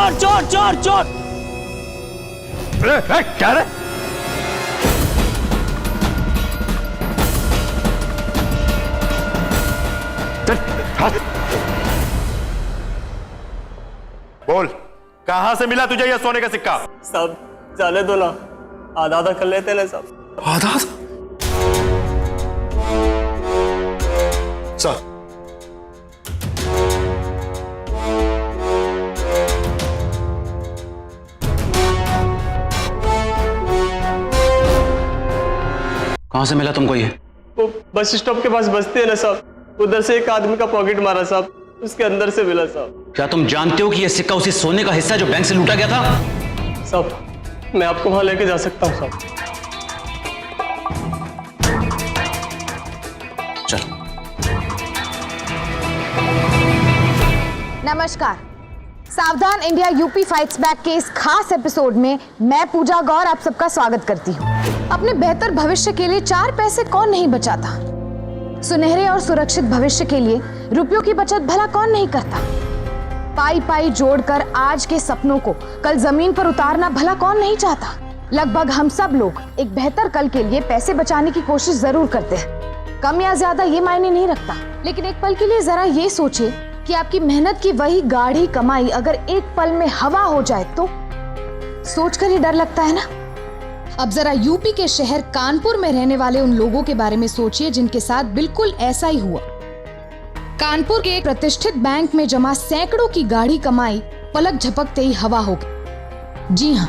चोर चोर चोर चोर। क्या रे? बोल, कहां से मिला तुझे यह सोने का सिक्का? सब जाने दो ना, आधा आधा कर लेते ना सब। आधा? सर, कहां से मिला तुमको ये? वो बस स्टॉप के पास बस्ती है ना साहब, उधर से एक आदमी का पॉकेट मारा साहब, उसके अंदर से मिला साहब। क्या तुम जानते हो कि यह सिक्का उसी सोने का हिस्सा है जो बैंक से लूटा गया था? साहब मैं आपको वहां लेके जा सकता हूँ साहब। चल। नमस्कार, सावधान इंडिया यूपी फाइट्स बैक के इस खास एपिसोड में मैं पूजा गौर आप सबका स्वागत करती हूँ। अपने बेहतर भविष्य के लिए 4 पैसे कौन नहीं बचाता? सुनहरे और सुरक्षित भविष्य के लिए रुपयों की बचत भला कौन नहीं करता? पाई पाई जोड़कर आज के सपनों को कल जमीन पर उतारना भला कौन नहीं चाहता? लगभग हम सब लोग एक बेहतर कल के लिए पैसे बचाने की कोशिश जरूर करते हैं। कम या ज्यादा ये मायने नहीं रखता, लेकिन एक पल के लिए जरा ये सोचिए कि आपकी मेहनत की वही गाढ़ी कमाई अगर एक पल में हवा हो जाए तो सोचकर ही डर लगता है ना। अब जरा यूपी के शहर कानपुर में रहने वाले उन लोगों के बारे में सोचिए जिनके साथ बिल्कुल ऐसा ही हुआ। कानपुर के एक प्रतिष्ठित बैंक में जमा सैकड़ों की गाढ़ी कमाई पलक झपकते ही हवा हो गई। जी हाँ,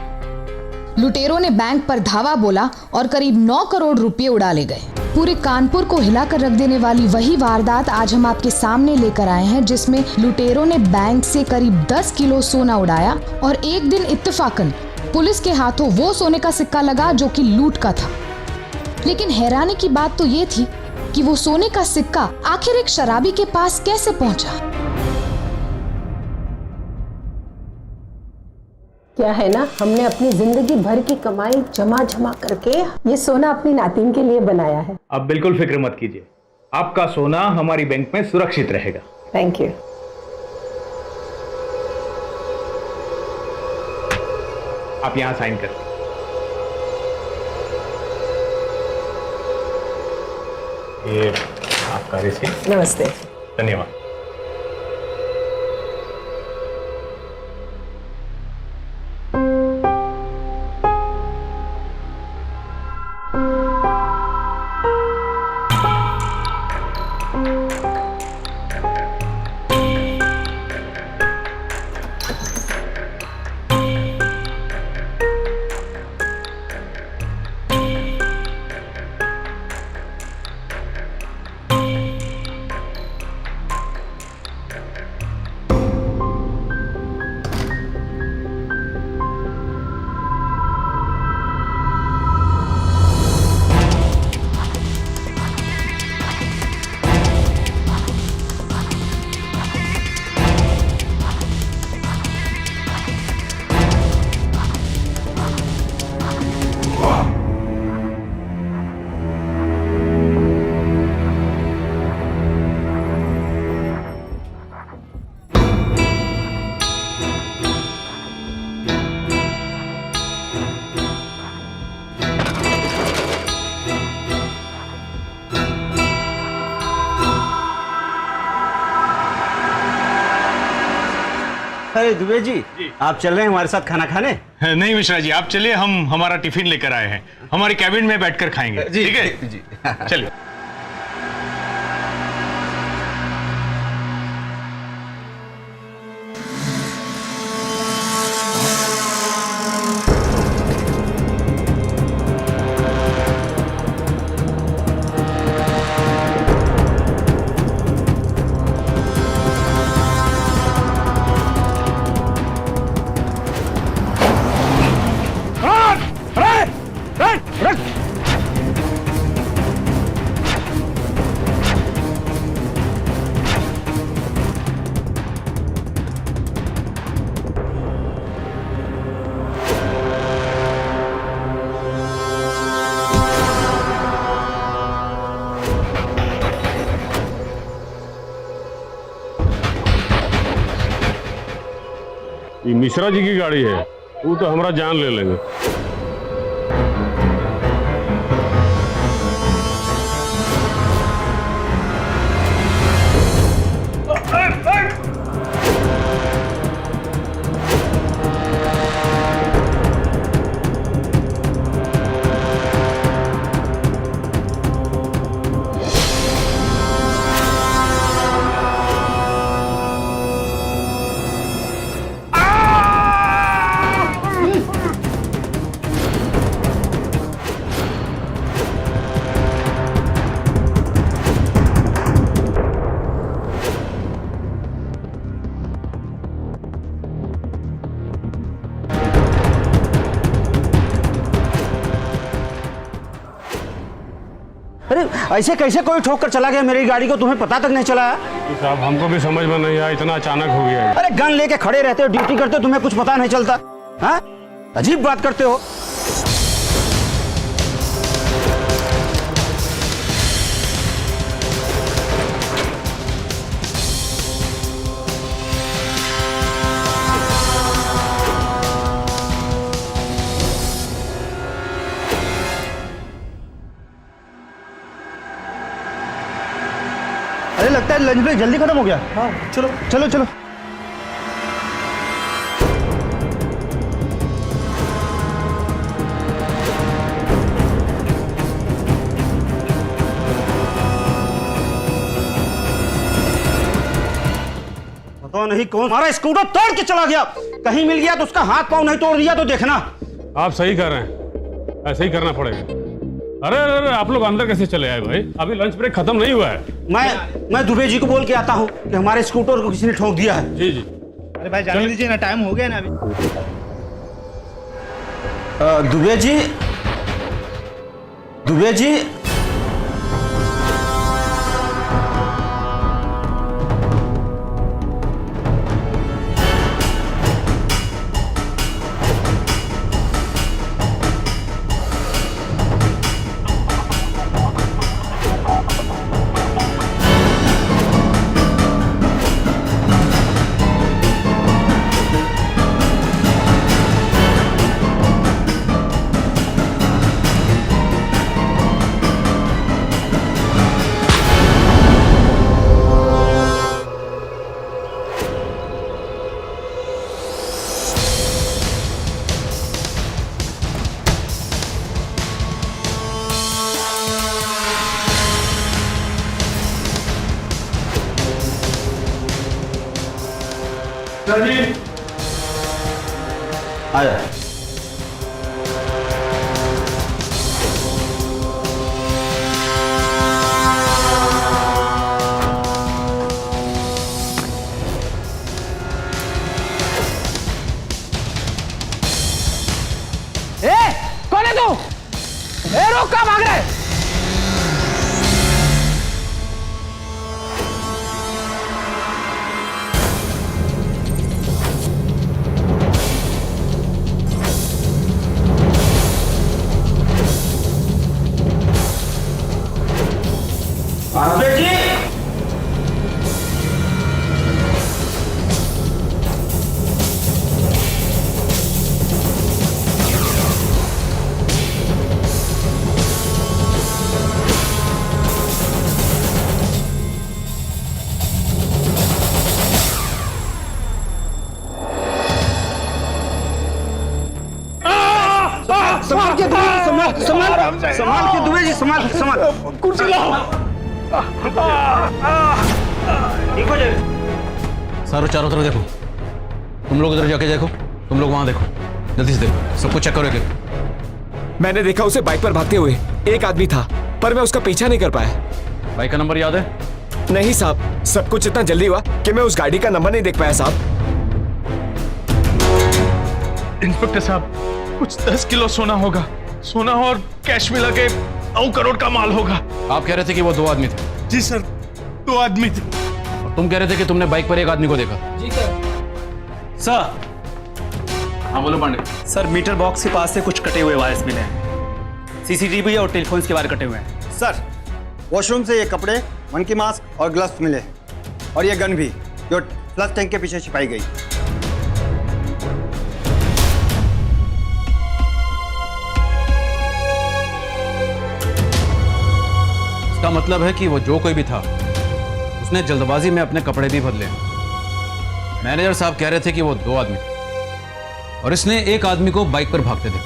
लुटेरों ने बैंक पर धावा बोला और करीब 9 करोड़ रुपए उड़ा ले गए। पूरे कानपुर को हिलाकर रख देने वाली वही वारदात आज हम आपके सामने लेकर आए हैं, जिसमें लुटेरों ने बैंक से करीब 10 किलो सोना उड़ाया और एक दिन इत्तेफाकन पुलिस के हाथों वो सोने का सिक्का लगा जो कि लूट का था। लेकिन हैरानी की बात तो ये थी कि वो सोने का सिक्का आखिर एक शराबी के पास कैसे पहुंचा। क्या है ना, हमने अपनी जिंदगी भर की कमाई जमा जमा करके ये सोना अपनी नातिन के लिए बनाया है। आप बिल्कुल फिक्र मत कीजिए, आपका सोना हमारी बैंक में सुरक्षित रहेगा। Thank you. आप यहां साइन कर। ये आपका रिसीट। नमस्ते। धन्यवाद। अरे दुबे जी, आप चल रहे हैं हमारे साथ खाना खाने? नहीं मिश्रा जी, आप चलिए, हम हमारा टिफिन लेकर आए हैं, हमारी कैबिन में बैठकर खाएंगे। ठीक है जी, चलिए। ये मिश्रा जी की गाड़ी है, वो तो हमारा जान ले लेंगे। अरे ऐसे कैसे कोई ठोक कर चला गया मेरी गाड़ी को, तुम्हें पता तक नहीं चला? तो साहब हमको भी समझ में नहीं आया, इतना अचानक हो गया है। अरे गन लेके खड़े रहते हो, ड्यूटी करते हो, तुम्हें कुछ पता नहीं चलता? हाँ, अजीब बात करते हो। अरे लगता है लंच ब्रेक जल्दी खत्म हो गया। हाँ चलो चलो चलो। पता नहीं कौन हमारा स्कूटर तोड़ के चला गया, कहीं मिल गया तो उसका हाथ पांव नहीं तोड़ दिया तो देखना। आप सही कर रहे हैं, ऐसे ही करना पड़ेगा। अरे अरे अरे, आप लोग अंदर कैसे चले आए भाई? अभी लंच ब्रेक खत्म नहीं हुआ है। मैं दुबे जी को बोल के आता हूँ कि हमारे स्कूटर को किसी ने ठोक दिया है। जी जी। अरे भाई जाने दीजिए ना, टाइम हो गया ना अभी। दुबे जी, दुबे जी, आया। कौन है तू? रोक, कहाँ भाग रहे? दुबे जी, संभाल के दुबे जी, संभाल के दुबे जी, संभाल। कुर्सी लाओ। ठीक हो जाए। सारों चारों तरफ देखो, तुम लोग इधर जाके देखो, तुम लोग वहां देखो, जल्दी से देखो, सबको चेक करो एक। मैंने देखा उसे बाइक पर भागते हुए, एक आदमी था पर मैं उसका पीछा नहीं कर पाया। बाइक का नंबर याद है? नहीं साहब, सब कुछ इतना जल्दी हुआ कि मैं उस गाड़ी का नंबर नहीं देख पाया साहब। इंस्पेक्टर साहब, कुछ 10 किलो सोना होगा, सोना और कैश मिला के 9 करोड़ का माल होगा। आप कह रहे थे कि वो 2 आदमी थे। जी सर, 2 आदमी थे। और तुम कह रहे थे कि तुमने बाइक पर एक आदमी को देखा। जी सर। सर। हाँ बोलो पांडे। सर, मीटर बॉक्स के पास से कुछ कटे हुए वायर्स मिले हैं, सीसीटीवी और टेलीफोन के वायर कटे हुए हैं। सर, वॉशरूम से ये कपड़े, मंकी मास्क और ग्लव्स मिले, और ये गन भी जो फ्लश टैंक के पीछे छिपाई गई। इसका मतलब है कि वो जो कोई भी था उसने जल्दबाजी में अपने कपड़े भी बदले। मैनेजर साहब कह रहे थे कि वो 2 आदमी थे और इसने एक आदमी को बाइक पर भागते थे।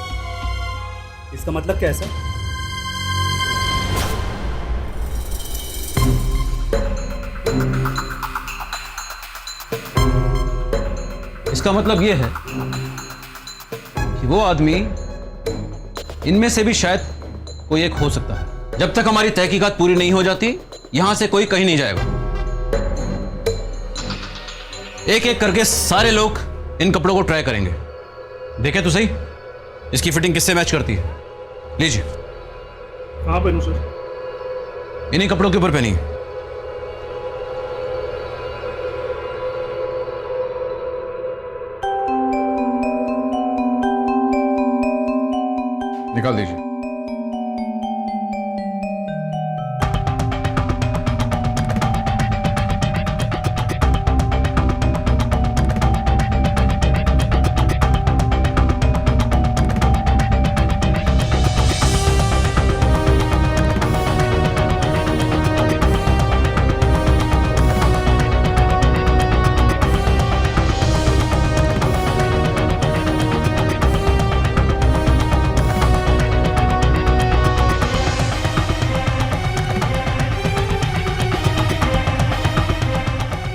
इसका मतलब क्या है सर? इसका मतलब यह है कि वो आदमी इनमें से भी शायद कोई एक हो सकता है। जब तक हमारी तहकीकात पूरी नहीं हो जाती यहां से कोई कहीं नहीं जाएगा। एक एक करके सारे लोग इन कपड़ों को ट्राई करेंगे। देखें तो सही इसकी फिटिंग किससे मैच करती है। लीजिए। कहाँ पहनूं सर? इन्हीं कपड़ों के ऊपर पहनिए। निकाल दीजिए।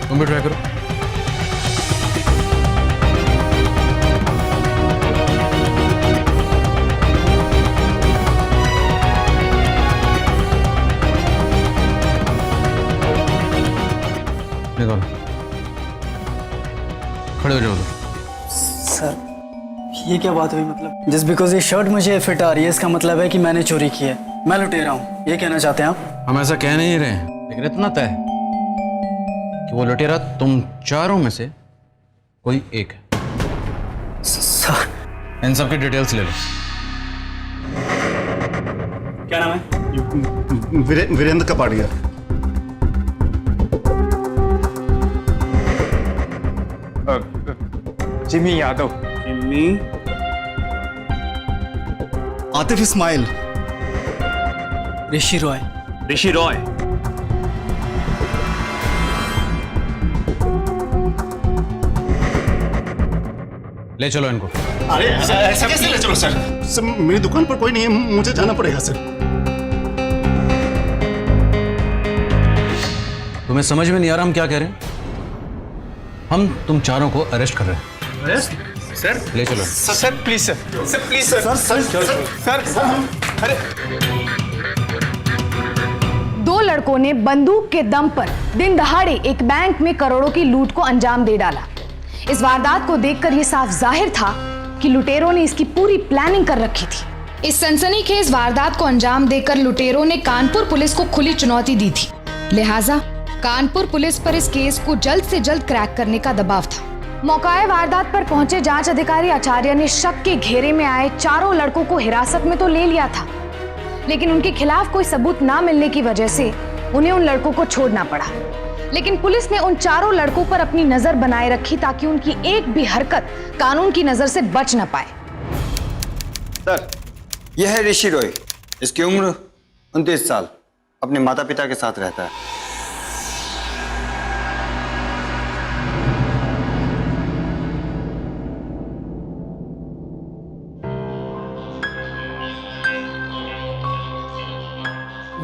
तुम भी ट्राई करो। निकालो। खड़े हो जाओ। सर ये क्या बात हुई? मतलब जस्ट बिकॉज ये शर्ट मुझे फिट आ रही है इसका मतलब है कि मैंने चोरी की है, मैं लुटेरा हूँ, ये कहना चाहते हैं आप? हम ऐसा कह नहीं रहे हैं, लेकिन इतना तय है कि वो लुटेरा तुम चारों में से कोई एक है। सर इन सब की डिटेल्स ले लो। क्या नाम है? वीरेंद्र कपाड़िया। जिमी यादव। जिम्मी आतिफ इस्माइल। ऋषि रॉय। ऋषि रॉय। ले चलो इनको। अरे ऐसा कैसे ले चलो सर? मेरी दुकान पर कोई नहीं है, मुझे जाना पड़ेगा सर। तुम्हें समझ में नहीं आ रहा हम क्या कह रहे हैं? हम तुम चारों को अरेस्ट कर रहे हैं। सर ले चलो। Sir please sir please sir अरे 2 लड़कों ने बंदूक के दम पर दिन दहाड़े एक बैंक में करोड़ों की लूट को अंजाम दे डाला। इस वारदात को देखकर यह साफ जाहिर था कि लुटेरों ने इसकी पूरी प्लानिंग कर रखी थी। इस सनसनीखेज वारदात को अंजाम देकर लुटेरों ने कानपुर पुलिस को खुली चुनौती दी थी, लिहाजा कानपुर पुलिस पर इस केस को जल्द से जल्द क्रैक करने का दबाव था। मौकाए वारदात पर पहुंचे जांच अधिकारी आचार्य ने शक के घेरे में आए चारों लड़कों को हिरासत में तो ले लिया था, लेकिन उनके खिलाफ कोई सबूत ना मिलने की वजह से उन्हें उन लड़कों को छोड़ना पड़ा। लेकिन पुलिस ने उन चारों लड़कों पर अपनी नजर बनाए रखी ताकि उनकी एक भी हरकत कानून की नजर से बच न पाए। सर, यह है ऋषि रॉय। इसकी उम्र 29 साल, अपने माता पिता के साथ रहता है।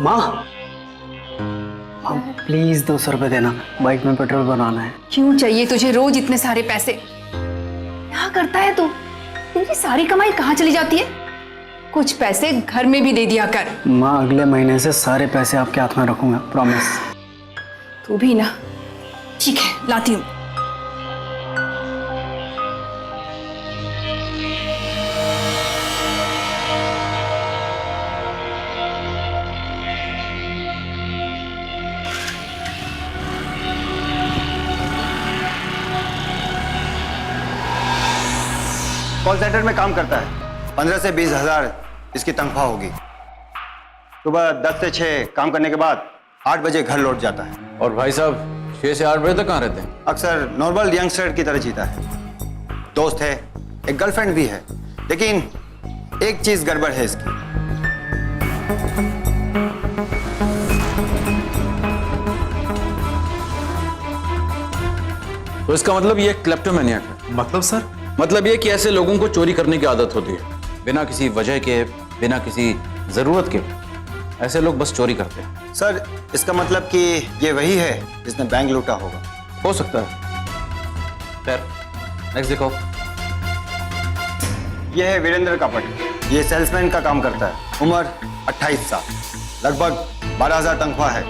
माँ प्लीज 200 रुपए देना, बाइक में पेट्रोल बनाना है। क्यों चाहिए तुझे रोज इतने सारे पैसे? क्या करता है तू? तेरी सारी कमाई कहाँ चली जाती है? कुछ पैसे घर में भी दे दिया कर। माँ अगले महीने से सारे पैसे आपके हाथ में रखूंगा, प्रॉमिस। तू भी ना। ठीक है, लाती हूँ। कॉल सेंटर में काम करता है। 15 से 20 हजार इसकी तनख्वाह होगी। सुबह 10 से 6 काम करने के बाद 8 बजे घर लौट जाता है। और भाई साहब 6 से 8 बजे तक कहाँ रहते हैं? अक्सर नॉर्मल यंगस्टर की तरह जीता है। दोस्त है, एक गर्लफ्रेंड भी है, लेकिन एक चीज गड़बड़ है इसकी। तो इसका मतलब ये क्लेप्टोमैनियाक है। मतलब सर? मतलब ये कि ऐसे लोगों को चोरी करने की आदत होती है, बिना किसी वजह के, बिना किसी जरूरत के। ऐसे लोग बस चोरी करते हैं। सर, इसका मतलब कि ये वही है जिसने बैंक लूटा होगा। हो सकता है। खैर, नेक्स्ट देखो। ये है वीरेंद्र कापट। ये सेल्समैन का काम करता है। उम्र 28 साल, लगभग 12,000 तनख्वाह है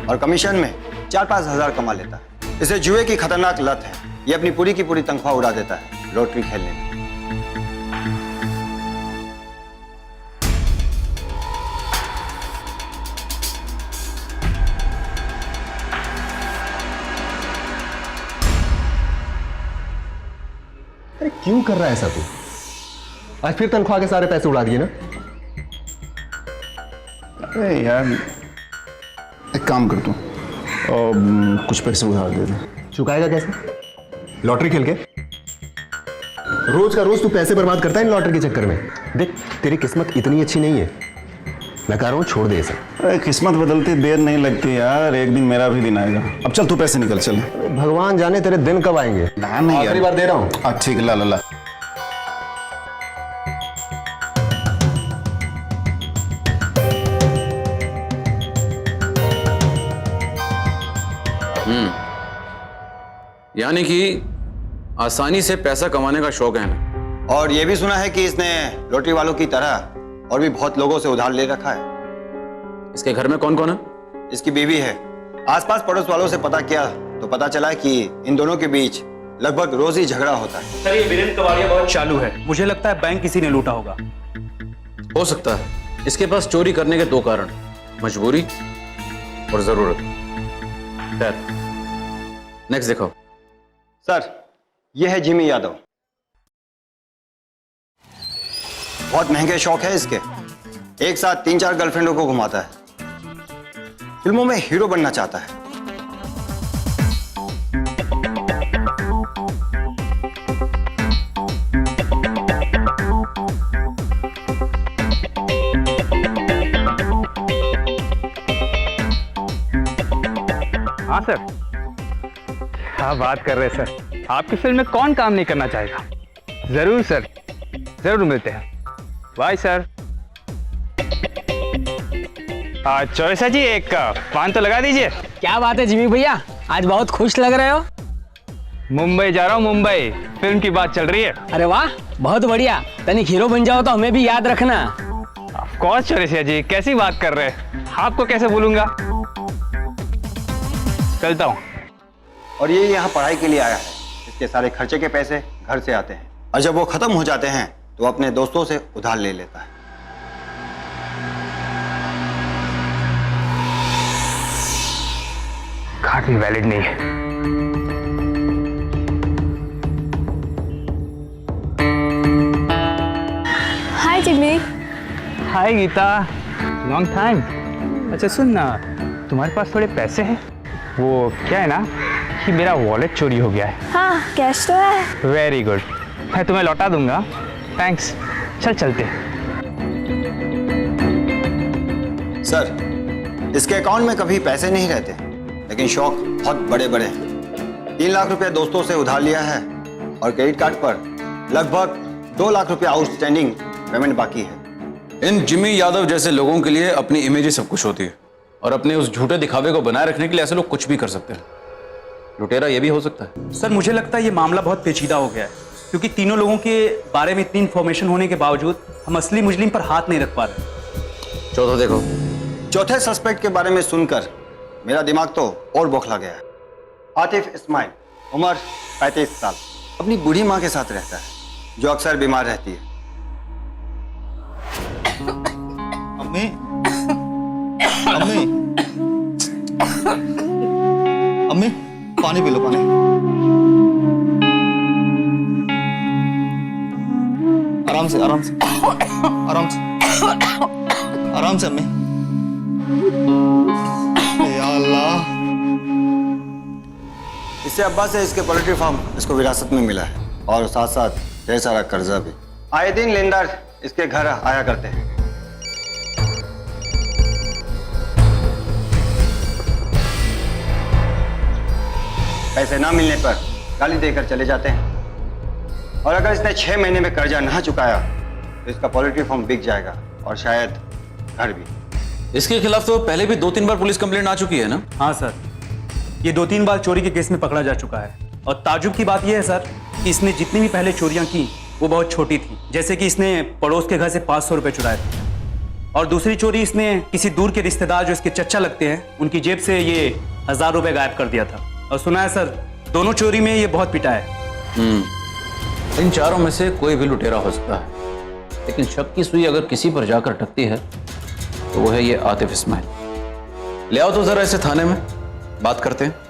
और कमीशन में 4-5 हज़ार कमा लेता है। इसे जुए की खतरनाक लत है। ये अपनी पूरी की पूरी तनख्वाह उड़ा देता है लॉटरी खेलने में। अरे क्यों कर रहा है ऐसा तू? आज फिर तनख्वाह के सारे पैसे उड़ा दिए ना? अरे यार, एक काम कर तू और कुछ पैसे उधार दे दे। चुकाएगा कैसे? लॉटरी खेल के? रोज का रोज तू पैसे बर्बाद करता है इन लॉटरी के चक्कर में। देख, तेरी किस्मत इतनी अच्छी नहीं है। मैं कह रहा हूँ छोड़ दे इसे। अरे किस्मत बदलती देर नहीं लगती यार, एक दिन मेरा भी दिन आएगा। अब चल तू पैसे निकल चल। भगवान जाने तेरे दिन कब आएंगे। ना नहीं, आखिरी बार दे रहा हूँ। ठीक है, ला ला ला। यानी कि आसानी से पैसा कमाने का शौक है ना। और ये भी सुना है कि इसने लॉटरी वालों की तरह और भी बहुत लोगों से उधार ले रखा है। इसके घर में कौन कौन है? इसकी बीवी है। आसपास पड़ोस वालों से पता किया तो पता चला कि इन दोनों के बीच लगभग रोज ही झगड़ा होता है। सर, ये वीरेंद्र कबाड़िया बहुत चालू है। मुझे लगता है बैंक किसी ने लूटा होगा। हो सकता है। इसके पास चोरी करने के दो कारण, मजबूरी और जरूरत। खैर, नेक्स्ट देखो। सर, यह है जिमी यादव। बहुत महंगे शौक है इसके। एक साथ 3-4 गर्लफ्रेंडों को घुमाता है। फिल्मों में हीरो बनना चाहता है। हाँ सर, क्या बात कर रहे हैं सर। आपकी फिल्म में कौन काम नहीं करना चाहेगा। जरूर सर, जरूर मिलते हैं। Bye sir. चौरसा जी, एक पान तो लगा दीजिए। क्या बात है जिमी भैया, आज बहुत खुश लग रहे हो। मुंबई जा रहा हूँ, मुंबई। फिल्म की बात चल रही है। अरे वाह, बहुत बढ़िया। तनिक हीरो बन जाओ तो हमें भी याद रखना। कौन चौरसिया जी, कैसी बात कर रहे हैं? आपको कैसे भूलूंगा। चलता हूँ। और ये यहाँ पढ़ाई के लिए आया है। इसके सारे खर्चे के पैसे घर से आते हैं और जब वो खत्म हो जाते हैं तो अपने दोस्तों से उधार ले लेता है। कार्ड भी वैलिड नहीं है। हाय जिमी। हाय गीता, लॉन्ग टाइम। अच्छा सुन ना, तुम्हारे पास थोड़े पैसे हैं? वो क्या है ना कि मेरा वॉलेट चोरी हो गया है। हाँ, कैश तो है। वेरी गुड, मैं तुम्हें लौटा दूंगा। थैंक्स। चल चलते। सर, इसके अकाउंट में कभी पैसे नहीं रहते, लेकिन शौक बहुत बड़े बड़े हैं। 3 लाख रुपए दोस्तों से उधार लिया है और क्रेडिट कार्ड पर लगभग 2 लाख रुपए आउटस्टैंडिंग पेमेंट बाकी है। इन जिमी यादव जैसे लोगों के लिए अपनी इमेज ही सब कुछ होती है और अपने उस झूठे दिखावे को बनाए रखने के लिए ऐसे लोग कुछ भी कर सकते हैं। लुटेरा ये भी हो सकता है। सर, मुझे लगता है ये मामला बहुत पेचीदा हो गया है, क्योंकि तीनों लोगों के बारे में इतनी इन्फॉर्मेशन होने के बावजूद हम असली मुजरिम पर हाथ नहीं रख पा रहे। चौथा देखो। चौथे सस्पेक्ट के बारे में सुनकर मेरा दिमाग तो और बौखला गया है। आतिफ इस्माइल, उम्र 35 साल, अपनी बूढ़ी माँ के साथ रहता है जो अक्सर बीमार रहती है। अम्मी, अम्मी, अम्मी, पानी पी लो, पानी। आराम से, आराम से, आराम से, आराम से अम्मी। या अल्लाह। इससे अब्बा से इसके पोल्ट्री फार्म इसको विरासत में मिला है और साथ साथ ढेर सारा कर्जा भी। आए दिन लेनदार इसके घर आया करते हैं। पैसे ना मिलने पर गाली देकर चले जाते हैं। और अगर इसने 6 महीने में कर्जा ना चुकाया तो इसका पोल्ट्री फार्म बिक जाएगा और शायद घर भी। इसके खिलाफ तो पहले भी 2-3 बार पुलिस कंप्लेंट आ चुकी है ना? हाँ सर, ये 2-3 बार चोरी के केस में पकड़ा जा चुका है। और ताजुब की बात यह है सर कि इसने जितनी भी पहले चोरियां की वो बहुत छोटी थी। जैसे कि इसने पड़ोस के घर से 500 रुपए चुराए थे, और दूसरी चोरी इसने किसी दूर के रिश्तेदार जो इसके चच्चा लगते हैं उनकी जेब से ये 1000 रुपए गायब कर दिया था। और सुना है सर दोनों चोरी में ये बहुत पिटा है। इन चारों में से कोई भी लुटेरा हो सकता है, लेकिन शक की सुई अगर किसी पर जाकर अटकती है तो वो है ये आतिफ इस्माइल। ले आओ तो जरा इसे थाने में, बात करते हैं।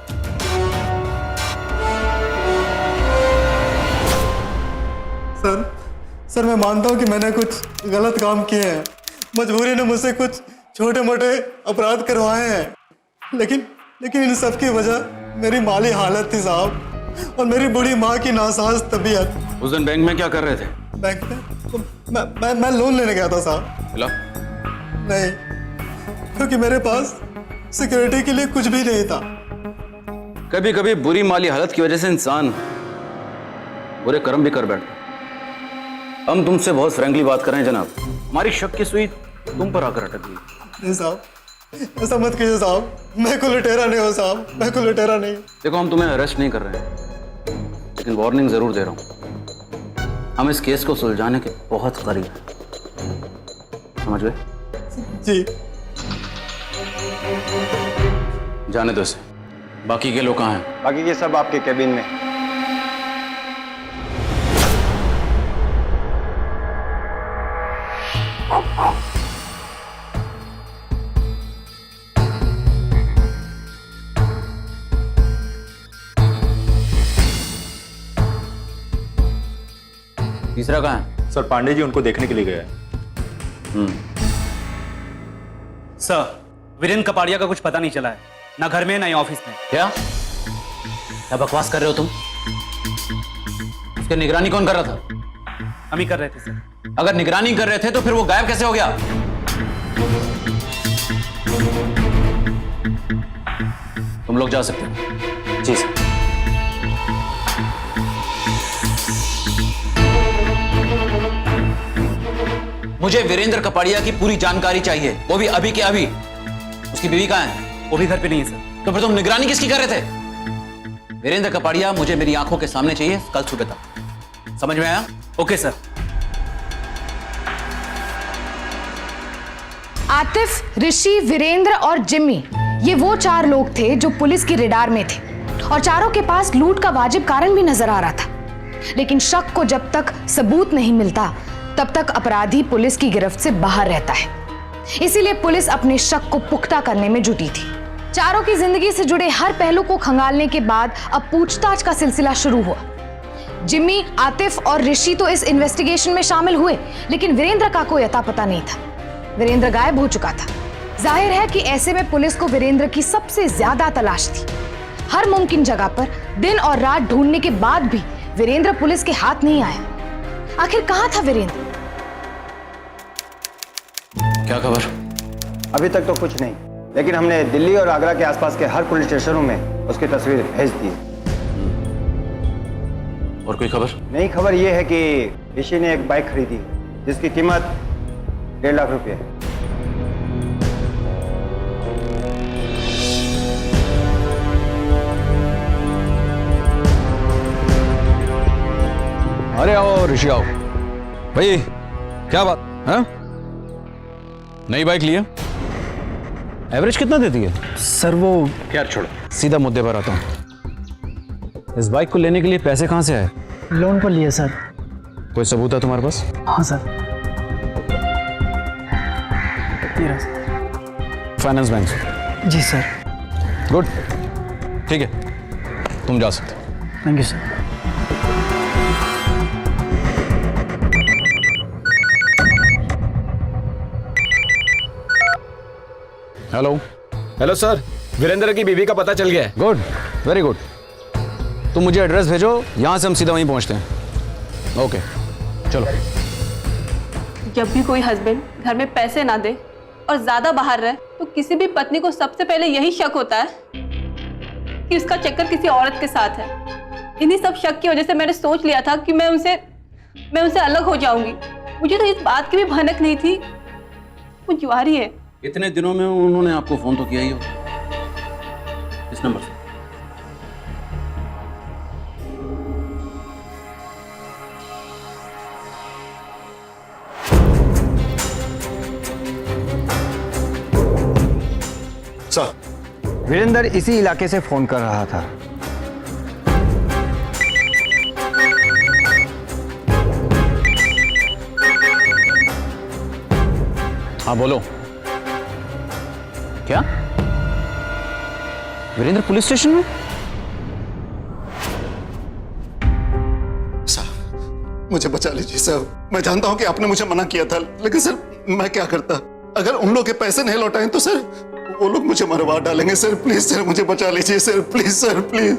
सर मैं मानता हूँ कि मैंने कुछ गलत काम किए हैं, मजबूरी ने मुझसे कुछ छोटे मोटे अपराध करवाए हैं, लेकिन इन सब की वजह मेरी माली हालत थी साहब, और मेरी बूढ़ी माँ की नासाज तबीयत। उस दिन बैंक में क्या कर रहे थे? बैंक में तो मैं लोन लेने गया था साहब। मिला? नहीं, क्योंकि मेरे पास सिक्योरिटी के लिए कुछ भी नहीं था। कभी कभी बुरी माली हालत की वजह से इंसान बुरे कर्म भी कर बैठता। हम तुमसे बहुत फ्रैंकली बात कर रहे हैं जनाब, हमारी शक की सुई तुम पर आकर अटक गई। नहीं साहब, ऐसा मत कीजिए साहब, मैं को लुटेरा नहीं हूँ साहब, मैं को लुटेरा नहीं। देखो हम तुम्हें अरेस्ट नहीं कर रहे हैं, लेकिन वार्निंग जरूर दे रहा हूँ, हम इस केस को सुलझाने के बहुत करीब हैं, समझ गए? जी। जाने दो इसे। बाकी के लोग कहाँ हैं? बाकी के सब आपके कैबिन में। तीसरा कहाँ है? सर पांडे जी उनको देखने के लिए गए। सर वीरेंद्र कपाड़िया का कुछ पता नहीं चला है, ना घर में ना ही ऑफिस में। क्या बकवास कर रहे हो तुम? उसकी निगरानी कौन कर रहा था? हम ही कर रहे थे सर। अगर निगरानी कर रहे थे तो फिर वो गायब कैसे हो गया? तुम लोग जा सकते हो। जी सर। मुझे वीरेंद्र कपाड़िया की पूरी जानकारी चाहिए, वो भी अभी के अभी। उसकी बीवी कहाँ है? वो भी घर पे नहीं है सर। तो फिर तुम निगरानी किसकी कर रहे थे? वीरेंद्र कपाड़िया मुझे मेरी आंखों के सामने चाहिए कल सुबह तक, समझ में आया? Okay sir. आतिफ, ऋषि, वीरेंद्र और जिम्मी, ये वो 4 लोग थे जो पुलिस की रेडार में थे, और चारों के पास लूट का वाजिब कारण भी नजर आ रहा था। लेकिन शक को जब तक सबूत नहीं मिलता तब तक अपराधी पुलिस की गिरफ्त से बाहर रहता है। इसीलिए पुलिस अपने शक को पुख्ता करने में जुटी थी। चारों की जिंदगी से जुड़े हर पहलू को खंगालने के बाद अब पूछताछ का सिलसिला शुरू हुआ। जिम्मी, आतिफ और ऋषि तो इस इन्वेस्टिगेशन में शामिल हुए, लेकिन वीरेंद्र का कोई अता पता नहीं था। वीरेंद्र गायब हो चुका था। जाहिर है कि ऐसे में पुलिस को वीरेंद्र की सबसे ज्यादा तलाश थी। हर मुमकिन जगह पर दिन और रात ढूंढने के बाद भी वीरेंद्र पुलिस के हाथ नहीं आया। आखिर कहां था वीरेंद्र? क्या खबर? अभी तक तो कुछ नहीं, लेकिन हमने दिल्ली और आगरा के आसपास के हर पुलिस स्टेशनों में उसकी तस्वीर भेज दी। और कोई खबर? नई खबर यह है कि ऋषि ने एक बाइक खरीदी जिसकी कीमत 1.5 लाख रुपए है। अरे आओ ऋषि, आओ भाई। क्या बात है? नई बाइक लिया? एवरेज कितना देती है? सर वो यार छोड़ो, सीधा मुद्दे पर आता हूँ। इस बाइक को लेने के लिए पैसे कहाँ से आए? लोन पर लिए सर। कोई सबूत है तुम्हारे पास? हाँ सर। फाइनेंस बैंक से? जी सर। गुड, ठीक है, तुम जा सकते हो। Thank you sir. Hello. Hello sir, Virendra की बीवी का पता चल गया है। Good, very good. तुम मुझे एड्रेस भेजो, यहां से हम सीधा वहीं पहुंचते हैं। ओके चलो। जब भी कोई हस्बैंड घर में पैसे ना दे और ज्यादा बाहर रहे तो किसी भी पत्नी को सबसे पहले यही शक होता है कि उसका चक्कर किसी औरत के साथ है। इन्हीं सब शक की वजह से मैंने सोच लिया था कि मैं उनसे अलग हो जाऊंगी। मुझे तो इस बात की भी भनक नहीं थी वो जुआरी है। इतने दिनों में उन्होंने आपको फोन तो किया ही होगा इस नंबर से। सर, वीरेंद्र इसी इलाके से फोन कर रहा था। हाँ बोलो। क्या वीरेंद्र पुलिस स्टेशन में? सर, मुझे बचा लीजिए सर। मैं जानता हूं कि आपने मुझे मना किया था, लेकिन सर मैं क्या करता? अगर उन लोग के पैसे नहीं लौटाए तो सर वो लोग मुझे मरवा डालेंगे। सर प्लीज सर, मुझे बचा लीजिए सर, प्लीज सर, प्लीज।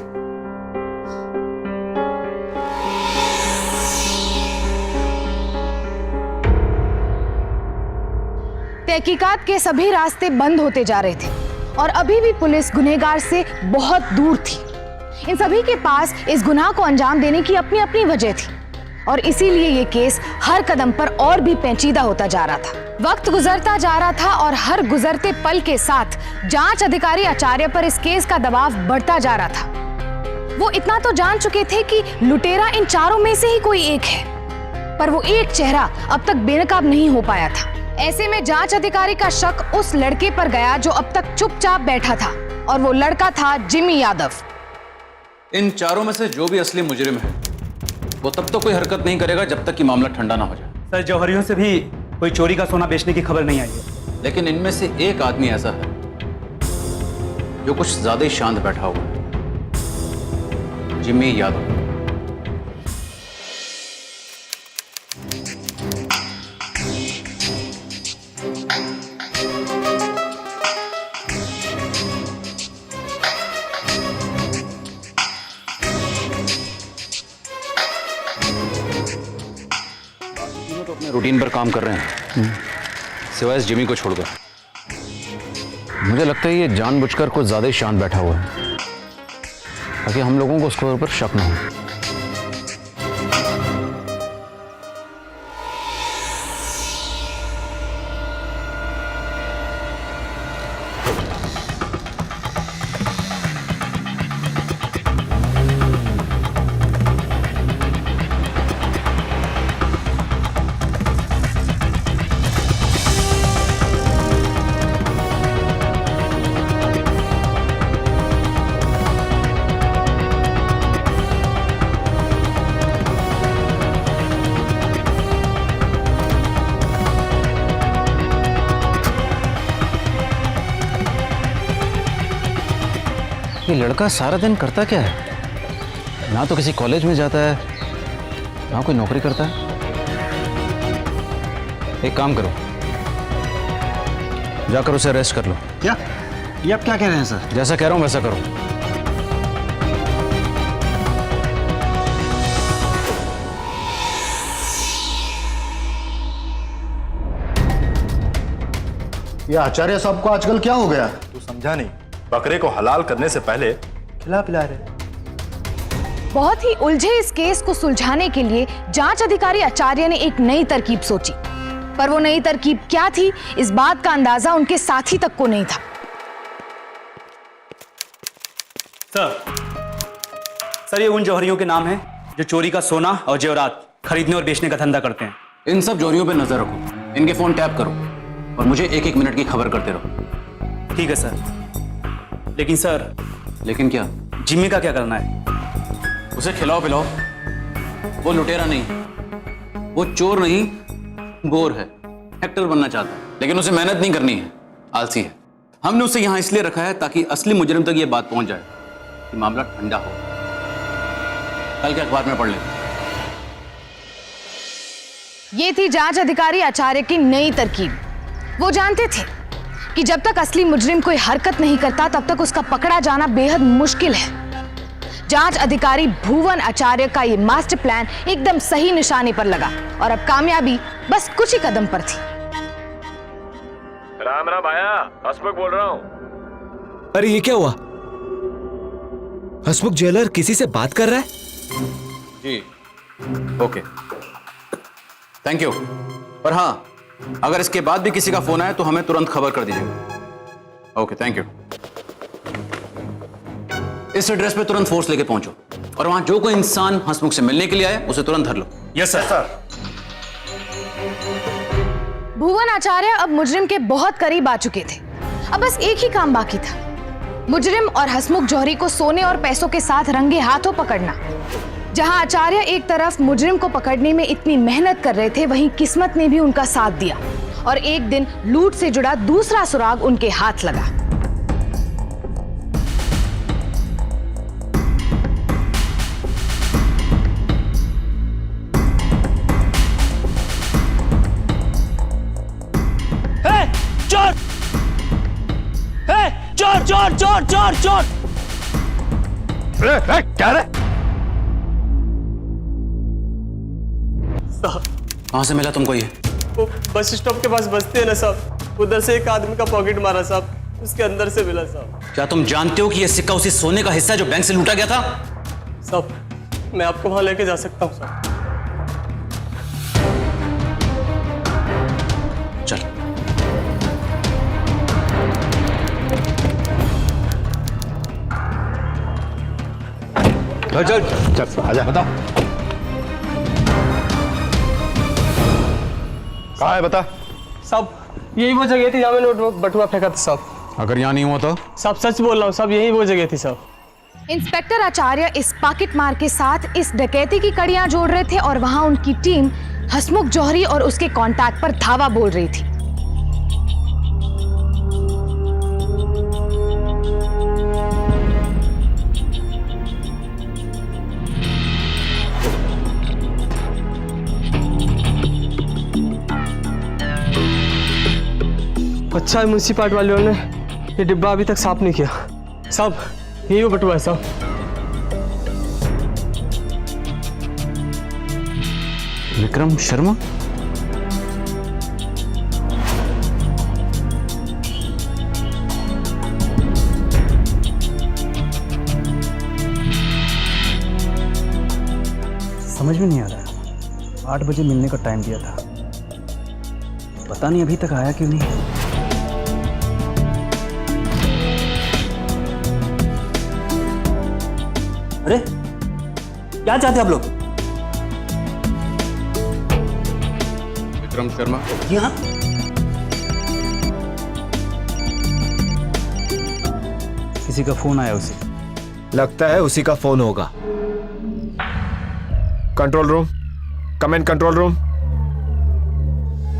तहकीकात के सभी रास्ते बंद होते जा रहे थे और अभी भी पुलिस गुनहगार से बहुत दूर थी। इन सभी के पास इस गुनाह को अंजाम देने की अपनी अपनी वजह थी और इसीलिए ये केस हर कदम पर और भी पेचीदा होता जा रहा था। वक्त गुजरता जा रहा था और हर गुजरते पल के साथ जांच अधिकारी आचार्य पर इस केस का दबाव बढ़ता जा रहा था। वो इतना तो जान चुके थे कि लुटेरा इन चारों में से ही कोई एक है, पर वो एक चेहरा अब तक बेनकाब नहीं हो पाया था। ऐसे में जांच अधिकारी का शक उस लड़के पर गया जो अब तक चुपचाप बैठा था और वो लड़का था जिमी यादव। इन चारों में से जो भी असली मुजरिम है वो तब तो कोई हरकत नहीं करेगा जब तक कि मामला ठंडा ना हो जाए। सर, जौहरियों से भी कोई चोरी का सोना बेचने की खबर नहीं आई है। लेकिन इनमें से एक आदमी ऐसा है जो कुछ ज्यादा ही शांत बैठा हुआ है, जिमी यादव। तो अपने रूटीन पर काम कर रहे हैं सिवाय इस जिमी को छोड़कर। मुझे लगता है ये जानबूझकर कुछ ज्यादा ही शांत बैठा हुआ है ताकि हम लोगों को उसके ऊपर शक ना हो। ये लड़का सारा दिन करता क्या है? ना तो किसी कॉलेज में जाता है ना कोई नौकरी करता है। एक काम करो, जाकर उसे अरेस्ट कर लो। क्या ये आप क्या कह रहे हैं सर? जैसा कह रहा हूं वैसा करो। ये आचार्य साहब को आजकल क्या हो गया? तू समझा नहीं, बकरे को हलाल करने से पहले खिला पिला रहे। बहुत ही उलझे इस केस को सुलझाने के लिए जांच अधिकारी आचार्य ने एक नई तरकीब सोची, पर वो नई तरकीब क्या थी इस बात का अंदाजा उनके साथी तक को नहीं था। सर, ये उन जौहरियों के नाम हैं जो चोरी का सोना और जेवरात खरीदने और बेचने का धंधा करते हैं। इन सब जौहरियों पे नजर रखो, इनके फोन टैप करो और मुझे एक एक मिनट की खबर करते रहो। ठीक है सर। लेकिन सर, लेकिन क्या? जिम्मी का क्या करना है? उसे खिलाओ पिलाओ। वो लुटेरा नहीं, वो चोर नहीं, गोर है, एक्टर बनना चाहता है, लेकिन उसे मेहनत नहीं करनी है, आलसी है। हमने उसे यहां इसलिए रखा है ताकि असली मुजरिम तक ये बात पहुंच जाए कि मामला ठंडा हो। कल के अखबार में पढ़ लें। ये थी जांच अधिकारी आचार्य की नई तरकीब। वो जानते थे कि जब तक असली मुजरिम कोई हरकत नहीं करता तब तक उसका पकड़ा जाना बेहद मुश्किल है। जांच अधिकारी भुवन आचार्य का ये मास्टर प्लान एकदम सही निशाने पर लगा और अब कामयाबी बस कुछ ही कदम पर थी। राम राम आया, हसमुख बोल रहा हूँ। अरे ये क्या हुआ? हसमुख जेलर किसी से बात कर रहा है? जी ओके, थैंक यू। पर हाँ, अगर इसके बाद भी किसी का फोन आए तो हमें तुरंत खबर कर दीजिएगा। Okay, thank you. इस एड्रेस पे तुरंत फोर्स लेके पहुंचो और वहां जो कोई इंसान हंसमुख से मिलने के लिए आए उसे तुरंत धर लो। Yes sir. भुवन आचार्य अब मुजरिम के बहुत करीब आ चुके थे। अब बस एक ही काम बाकी था, मुजरिम और हंसमुख जौहरी को सोने और पैसों के साथ रंगे हाथों पकड़ना। जहां आचार्य एक तरफ मुजरिम को पकड़ने में इतनी मेहनत कर रहे थे, वहीं किस्मत ने भी उनका साथ दिया और एक दिन लूट से जुड़ा दूसरा सुराग उनके हाथ लगा। चोर! चोर चोर चोर चोर चोर! क्या रे? कहां से मिला तुमको ये? वो बस स्टॉप के पास बस्ती है ना साहब, उधर से एक आदमी का पॉकेट मारा साहब, उसके अंदर से मिला साहब। क्या तुम जानते हो कि यह सिक्का उसी सोने का हिस्सा है जो बैंक से लूटा गया था? साहब मैं आपको वहां लेके जा सकता हूँ साहब। चल। चल चल चल, आजा। बता कहाँ है, बता। साहब यही वो जगह थी जहाँ मैंने नोट बटुआ फेंका था साहब। अगर यहाँ नहीं हुआ तो? साहब सच बोल रहा हूँ साहब, यही वो जगह थी साहब। इंस्पेक्टर आचार्य इस पॉकेट मार के साथ इस डकैती की कड़ियां जोड़ रहे थे और वहां उनकी टीम हंसमुख जौहरी और उसके कांटेक्ट पर धावा बोल रही थी। अच्छा है म्यूनसिपालिटी वालों ने ये डिब्बा अभी तक साफ नहीं किया। साहब यही वो बटुआ है साहब। विक्रम शर्मा? समझ में नहीं आ रहा, 8 बजे मिलने का टाइम दिया था, पता नहीं अभी तक आया क्यों नहीं। अरे क्या चाहते आप लोग? विक्रम शर्मा? जी हाँ। किसी का फोन आया उसे। लगता है उसी का फोन होगा। Control room, comment control room.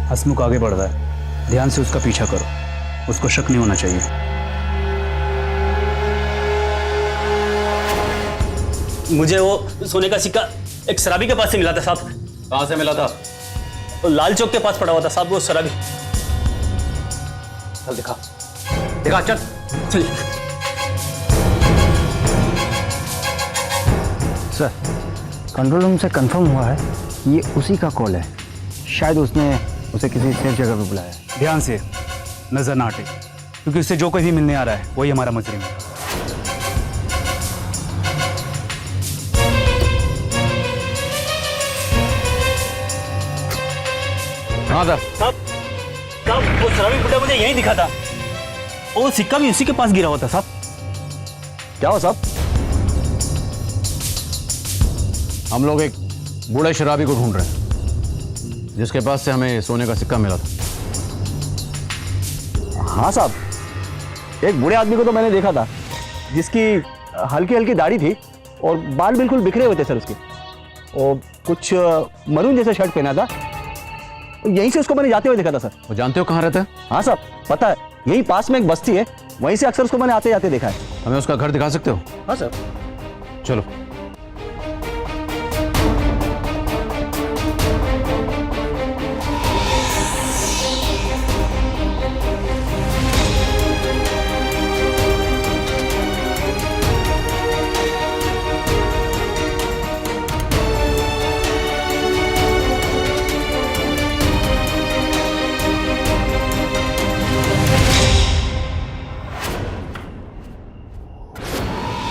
Hansmukh आगे बढ़ रहा है, ध्यान से उसका पीछा करो, उसको शक नहीं होना चाहिए। मुझे वो सोने का सिक्का एक शराबी के पास से मिला था साहब। कहां से मिला था? वो लाल चौक के पास पड़ा हुआ था साहब, वो शराबी। चल दिखा, दिखा, चल चल। सर, कंट्रोल रूम से कंफर्म हुआ है ये उसी का कॉल है। शायद उसने उसे किसी सेफ जगह पे बुलाया है। ध्यान से नजर ना हटे, क्योंकि उससे जो कोई भी मिलने आ रहा है वही हमारा मुजरिम है। हाँ सर। साहब वो शराबी बुड्ढा मुझे यही दिखा था, वो सिक्का भी उसी के पास गिरा हुआ था साहब। क्या हो साहब? हम लोग एक बूढ़े शराबी को ढूंढ रहे हैं जिसके पास से हमें सोने का सिक्का मिला था। हाँ साहब, एक बूढ़े आदमी को तो मैंने देखा था जिसकी हल्की हल्की दाढ़ी थी और बाल बिल्कुल बिखरे हुए थे सर उसके, और कुछ मरून जैसा शर्ट पहना था। यहीं से उसको मैंने जाते हुए देखा था सर। वो जानते हो कहाँ रहता है? हाँ साहब पता है, यही पास में एक बस्ती है, वहीं से अक्सर उसको मैंने आते जाते देखा है। हमें उसका घर दिखा सकते हो? हाँ सर। चलो।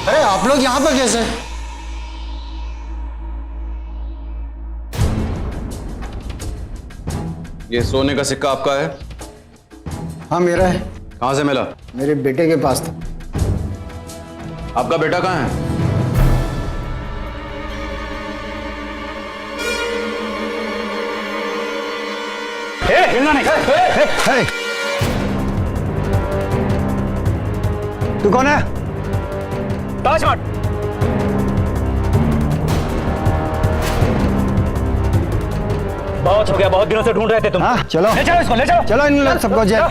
अरे आप लोग यहाँ पर कैसे? ये सोने का सिक्का आपका है? हाँ मेरा है। कहाँ से मिला? मेरे बेटे के पास था। आपका बेटा कहाँ है? हिलना नहीं। तू कौन है? टच मत। बहुत हो गया, बहुत दिनों से ढूंढ रहे थे तुम। हाँ चलो ले चलो इसको, ले चलो। चलो इन लोग सबको जेल।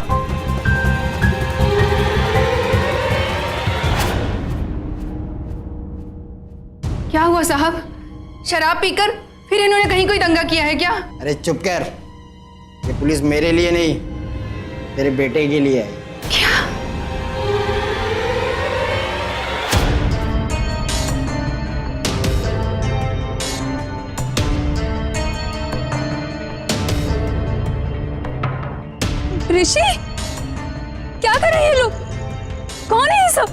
क्या हुआ साहब? शराब पीकर फिर इन्होंने कहीं कोई दंगा किया है क्या? अरे चुप कर, ये पुलिस मेरे लिए नहीं तेरे बेटे के लिए है। ऋषि, क्या कर रहे हैं ये लोग? कौन है ये सब?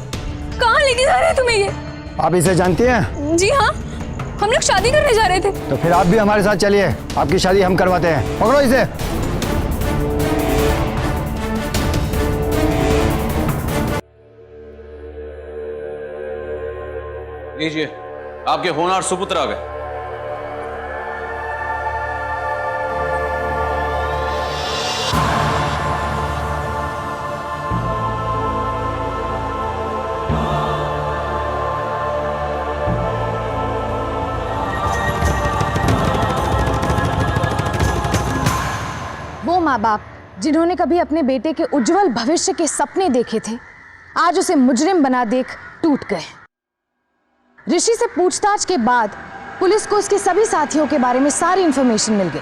कहाँ लेके जा रहे हैं तुम्हें ये? आप इसे जानती हैं? जी हाँ, हम लोग शादी करने जा रहे थे। तो फिर आप भी हमारे साथ चलिए, आपकी शादी हम करवाते हैं। पकड़ो इसे। लीजिए, आपके होनहार सुपुत्र आ गए। वो माँ बाप जिन्होंने कभी अपने बेटे के उज्जवल भविष्य के सपने देखे थे, आज उसे मुजरिम बना देख टूट गए। ऋषि से पूछताछ के बाद पुलिस को उसके सभी साथियों के बारे में सारी इंफॉर्मेशन मिल गई।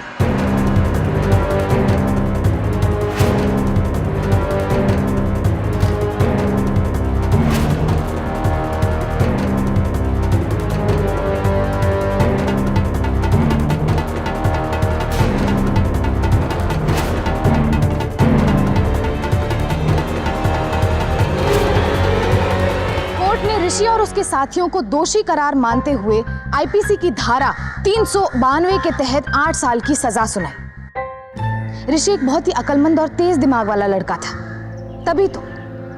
ऋषि और उसके साथियों को दोषी करार मानते हुए आईपीसी की धारा 392 के तहत 8 साल की सजा सुनाई। ऋषि एक बहुत ही अक्लमंद और तेज दिमाग वाला लड़का था, तभी तो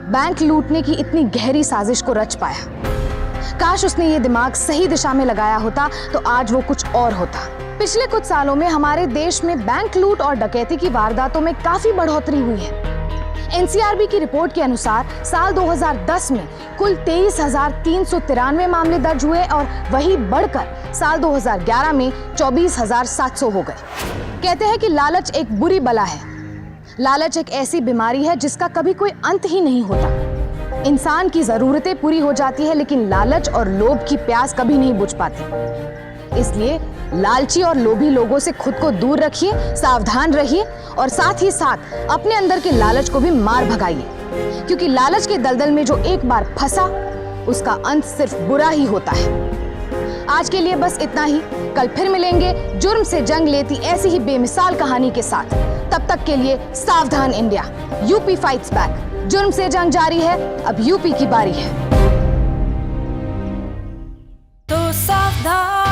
बैंक लूटने की इतनी गहरी साजिश को रच पाया। काश उसने ये दिमाग सही दिशा में लगाया होता तो आज वो कुछ और होता। पिछले कुछ सालों में हमारे देश में बैंक लूट और डकैती की वारदातों में काफी बढ़ोतरी हुई है। एनसीआरबी की रिपोर्ट के अनुसार साल 2010 में कुल 23,393 मामले दर्ज हुए और वही बढ़कर साल 2011 में 24,700 हो गए। कहते हैं कि लालच एक बुरी बला है। लालच एक ऐसी बीमारी है जिसका कभी कोई अंत ही नहीं होता। इंसान की जरूरतें पूरी हो जाती है, लेकिन लालच और लोभ की प्यास कभी नहीं बुझ पाती। इसलिए लालची और लोभी लोगों से खुद को दूर रखिए, सावधान रहिए और साथ ही साथ अपने अंदर के लालच को भी मार भगाइए, क्योंकि लालच के दलदल में जो एक बार फंसा उसका अंत सिर्फ बुरा ही होता है। आज के लिए बस इतना ही। कल फिर मिलेंगे जुर्म से जंग लेती ऐसी ही बेमिसाल कहानी के साथ। तब तक के लिए सावधान इंडिया, यूपी फाइट्स बैक। जुर्म से जंग जारी है, अब यूपी की बारी है। तो सावधान।